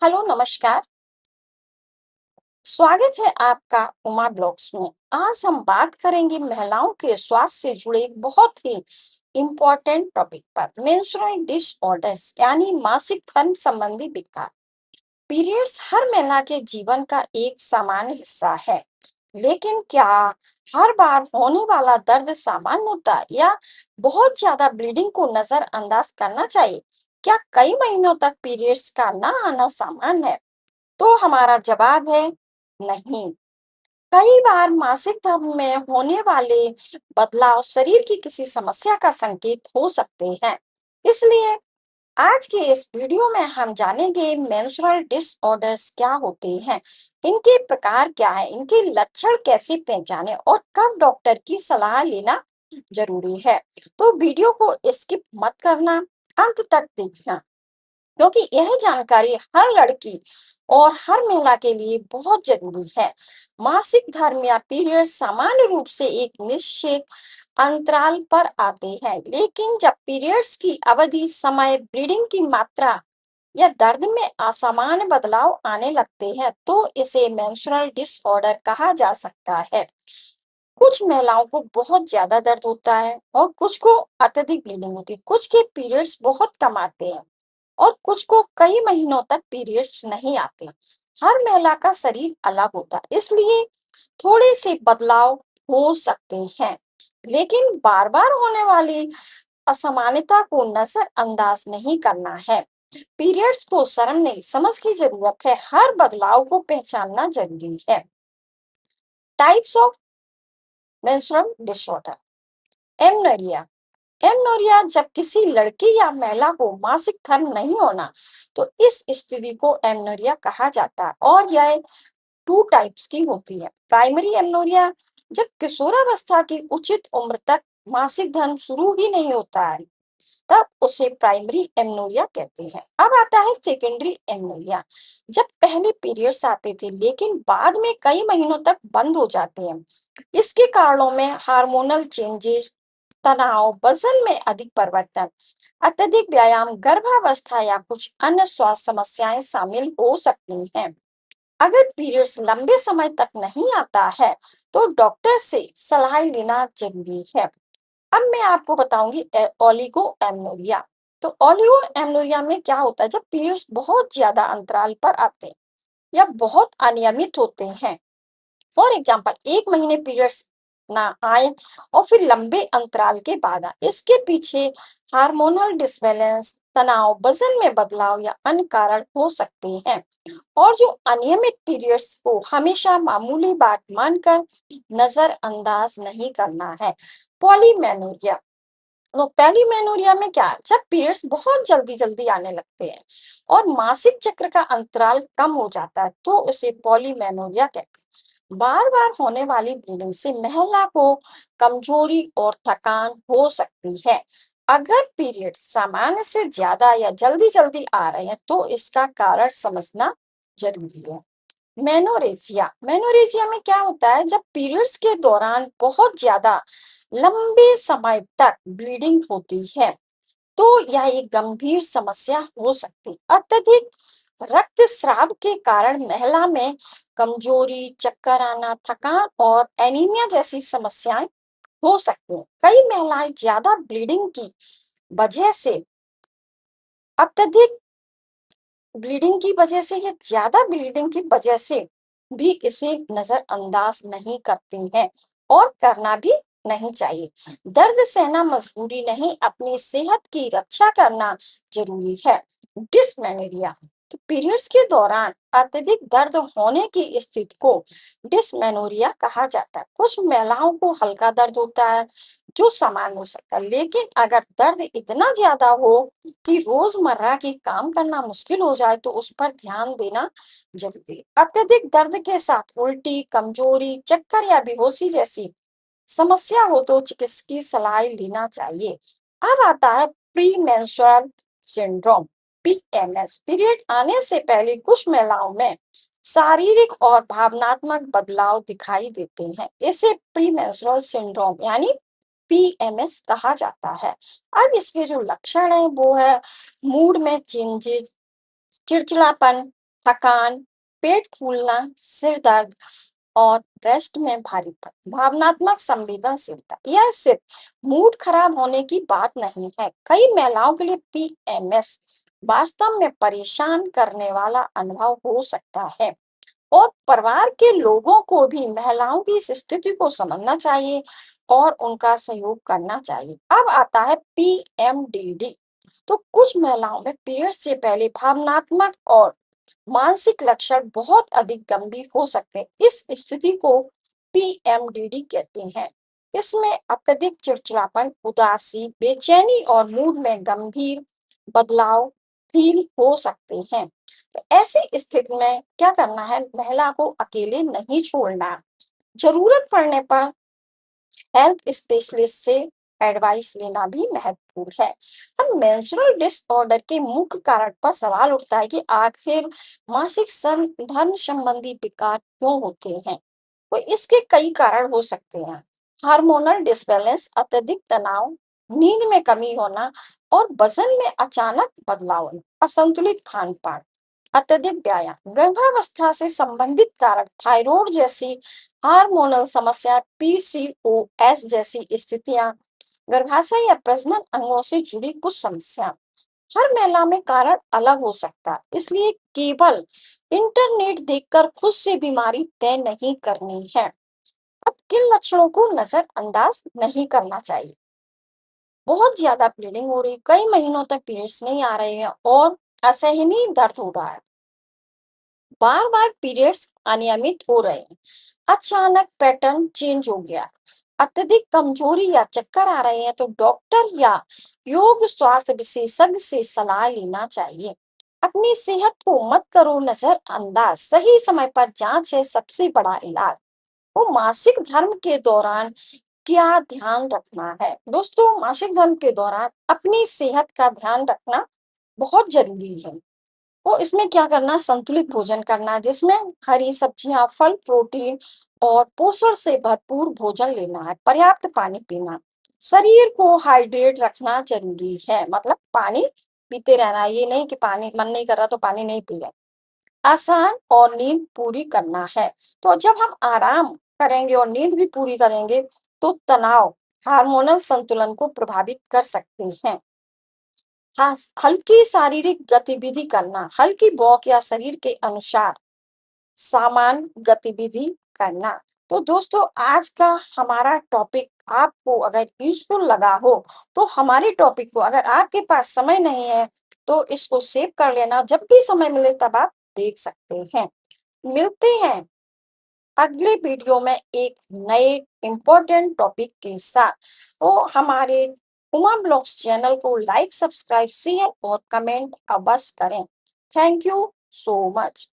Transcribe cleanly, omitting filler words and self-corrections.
Hello, नमस्कार। स्वागत है आपका उमा ब्लॉग्स में। आज हम बात करेंगे महिलाओं के स्वास्थ्य से जुड़े एक बहुत ही इम्पोर्टेंट टॉपिक पर, मेंस्ट्रुअल डिसऑर्डर्स यानी मासिक धर्म संबंधी विकार। पीरियड्स हर महिला के जीवन का एक सामान्य हिस्सा है, लेकिन क्या हर बार होने वाला दर्द सामान्य होता है या बहुत ज्यादा ब्लीडिंग को नजरअंदाज करना चाहिए? क्या कई महीनों तक पीरियड्स का ना आना सामान्य है? तो हमारा जवाब है नहीं। कई बार मासिक धर्म में होने वाले बदलाव शरीर की किसी समस्या का संकेत हो सकते हैं। इसलिए आज के इस वीडियो में हम जानेंगे मेंस्ट्रुअल डिसऑर्डर्स क्या होते हैं, इनके प्रकार क्या है, इनके लक्षण कैसे पहचाने और कब डॉक्टर की सलाह लेना जरूरी है। तो वीडियो को स्किप मत करना, अंत तक देखना, क्योंकि यह जानकारी हर लड़की और हर महिला के लिए बहुत जरूरी है। मासिक धर्म या पीरियड सामान्य रूप से एक निश्चित अंतराल पर आते हैं, लेकिन जब पीरियड्स की अवधि, समय, ब्लीडिंग की मात्रा या दर्द में असामान्य बदलाव आने लगते हैं, तो इसे मेंस्ट्रुअल डिसऑर्डर कहा जा सकता है। कुछ महिलाओं को बहुत ज्यादा दर्द होता है और कुछ को अत्यधिक ब्लीडिंग होती है। कुछ के पीरियड्स बहुत कम आते हैं और कुछ को कई महीनों तक पीरियड्स नहीं आते। हर महिला का शरीर अलग होता है, इसलिए थोड़े से बदलाव हो सकते हैं, लेकिन बार बार होने वाली असमानता को नजरअंदाज नहीं करना है। पीरियड्स को शर्म नहीं, समझ की जरूरत है। हर बदलाव को पहचानना जरूरी है। Types of menstrual disorder. Amenorrhoea. Amenorrhoea जब किसी लड़की या महिला को मासिक धर्म नहीं होना, तो इस स्थिति को एमनोरिया कहा जाता है और यह टू टाइप्स की होती है। प्राइमरी एमनोरिया, जब किशोरावस्था की उचित उम्र तक मासिक धर्म शुरू ही नहीं होता है, तब उसे प्राइमरी एमनोरिया कहते हैं। अब आता है सेकेंडरी एमनोरिया, जब पहले पीरियड्स आते थे लेकिन बाद में कई महीनों तक बंद हो जाते हैं। इसके कारणों में हार्मोनल चेंजेस, तनाव, वजन में अधिक परिवर्तन, अत्यधिक व्यायाम, गर्भावस्था या कुछ अन्य स्वास्थ्य समस्याएं शामिल हो सकती हैं। अगर पीरियड्स लंबे समय तक नहीं आता है, तो डॉक्टर से सलाह लेना जरूरी है। अब मैं आपको बताऊंगी ओलिगो एमनोरिया। तो ओलिगो एमनोरिया में क्या होता है, जब पीरियड्स बहुत ज्यादा अंतराल पर आते हैं या बहुत अनियमित होते हैं। फॉर एग्जाम्पल, एक महीने पीरियड्स ना आए और फिर लंबे अंतराल के बाद आए। इसके पीछे हार्मोनल डिसबैलेंस, तनाव, वजन में बदलाव या अन्य कारण हो सकते हैं। और जो अनियमित पीरियड्स को हमेशा मामूली बात मानकर नजरअंदाज नहीं करना है। पॉलीमेनोरिया। तो पहली मेनोरिया में क्या है, जब पीरियड्स बहुत जल्दी जल्दी आने लगते हैं और मासिक चक्र का अंतराल कम हो जाता है, तो उसे पॉलीमेनोरिया कहते हैं। बार बार होने वाली ब्लीडिंग से महिला को कमजोरी और थकान हो सकती है। अगर पीरियड सामान्य से ज्यादा या जल्दी जल्दी आ रहे हैं, तो इसका कारण समझना जरूरी है। मेनोरेजिया। मेनोरेजिया में क्या होता है, जब पीरियड्स के दौरान बहुत ज्यादा लंबे समय तक ब्लीडिंग होती है, तो यह एक गंभीर समस्या हो सकती है। अत्यधिक रक्तस्राव के कारण महिला में कमजोरी, चक्कर आना, थकान और एनीमिया जैसी समस्याएं हो सकती हैं। कई महिलाएं ज्यादा ब्लीडिंग की वजह से अत्यधिक ब्लीडिंग की वजह से या ज्यादा ब्लीडिंग की वजह से भी इसे नजरअंदाज नहीं करती हैं और करना भी नहीं चाहिए। दर्द सहना मजबूरी नहीं, अपनी सेहत की रक्षा करना जरूरी है। डिसमेनोरिया। तो पीरियड्स के दौरान अत्यधिक दर्द होने की स्थिति को डिसमेनोरिया कहा जाता है। कुछ महिलाओं को हल्का दर्द होता है जो सामान्य हो सकता है, लेकिन अगर दर्द इतना ज्यादा हो कि रोजमर्रा की काम करना मुश्किल हो जाए, तो उस पर ध्यान देना जरूरी है। अत्यधिक दर्द के साथ उल्टी, कमजोरी, चक्कर या बेहोशी जैसी समस्या हो तो चिकित्सक की सलाह लेना चाहिए। अब आता है pre menstrual syndrome, PMS. Period आने से पहले कुछ महिलाओं में शारीरिक और भावनात्मक बदलाव दिखाई देते हैं। इसे प्री मेंस्ट्रुअल सिंड्रोम यानी पीएमएस कहा जाता है। अब इसके जो लक्षण है वो है मूड में चेंजेस, चिड़चिड़ापन, थकान, पेट फूलना, सिर दर्द और ब्रेस्ट में भारीपन, भावनात्मक संवेदनशीलता। यह सिर्फ मूड खराब होने की बात नहीं है। कई महिलाओं के लिए पीएमएस वास्तव में परेशान करने वाला अनुभव हो सकता है और परिवार के लोगों को भी महिलाओं की इस स्थिति को समझना चाहिए और उनका सहयोग करना चाहिए। अब आता है पीएमडीडी। तो कुछ महिलाओं में पीरियड से पहले भावनात्मक और मानसिक लक्षण बहुत अधिक गंभीर हो सकते हैं। इस स्थिति को पीएमडीडी कहते हैं। इसमें अत्यधिक चिड़चिड़ापन, उदासी, बेचैनी और मूड में गंभीर बदलाव फील हो सकते हैं। तो ऐसी स्थिति में क्या करना है? महिला को अकेले नहीं छोड़ना, जरूरत पड़ने पर हेल्थ स्पेशलिस्ट से एडवाइस लेना भी महत्वपूर्ण है। अब मेंस्ट्रुअल डिसऑर्डर के मुख्य कारण पर सवाल उठता है कि आखिर मासिक धर्म संबंधी विकार क्यों होते हैं? तो इसके कई कारण हो सकते हैं। हार्मोनल डिसबैलेंस, अत्यधिक तनाव, नींद में कमी होना और वजन में अचानक बदलाव, असंतुलित खान पान, अत्यधिक व्यायाम, गर्भावस्था से संबंधित कारक, थायराइड जैसी हार्मोनल समस्या, पीसीओएस जैसी स्थितियां, गर्भाशय या प्रजनन अंगों से जुड़ी कुछ समस्या। हर महिला में कारण अलग हो सकता है, इसलिए केवल इंटरनेट देखकर खुद से बीमारी तय नहीं करनी है। अब किन लक्षणों को नजरअंदाज नहीं करना चाहिए? बहुत ज्यादा ब्लीडिंग हो रही, कई महीनों तक पीरियड्स नहीं आ रहे हैं और असहनीय दर्द हो रहा है, बार बार पीरियड्स अनियमित हो रहे हैं, अचानक पैटर्न चेंज हो गया, अत्यधिक कमजोरी या चक्कर आ रहे हैं, तो डॉक्टर या योग स्वास्थ्य विशेषज्ञ से सलाह लेना चाहिए। अपनी सेहत को मत करो नजरअंदाज, सही समय पर जांच है सबसे बड़ा इलाज। तो मासिक धर्म के दौरान क्या ध्यान रखना है? दोस्तों, मासिक धर्म के दौरान अपनी सेहत का ध्यान रखना बहुत जरूरी है। तो इसमें क्या करना? संतुलित भोजन करना, जिसमें हरी सब्जियां, फल, प्रोटीन और पोषण से भरपूर भोजन लेना है, पर्याप्त पानी पीना, शरीर को हाइड्रेट रखना जरूरी है, मतलब पानी पीते रहना, ये नहीं कि पानी मन नहीं कर रहा तो पानी नहीं पी रहे। आसान और नींद पूरी करना है। तो जब हम आराम करेंगे और नींद भी पूरी करेंगे तो तनाव हार्मोनल संतुलन को प्रभावित कर सकते हैं। हाँ, हल्की शारीरिक गतिविधि करना, हल्की वॉक या शरीर के अनुसार सामान्य गतिविधि करना। तो दोस्तों, आज का हमारा टॉपिक आपको अगर यूजफुल लगा हो तो हमारे टॉपिक को, अगर आपके पास समय नहीं है तो इसको सेव कर लेना, जब भी समय मिले तब आप देख सकते हैं। मिलते हैं अगले वीडियो में एक नए इंपॉर्टेंट टॉपिक के साथ। तो हमारे उमा ब्लॉग्स चैनल को लाइक, सब्सक्राइब, शेयर और कमेंट अवश्य करें। Thank you so much.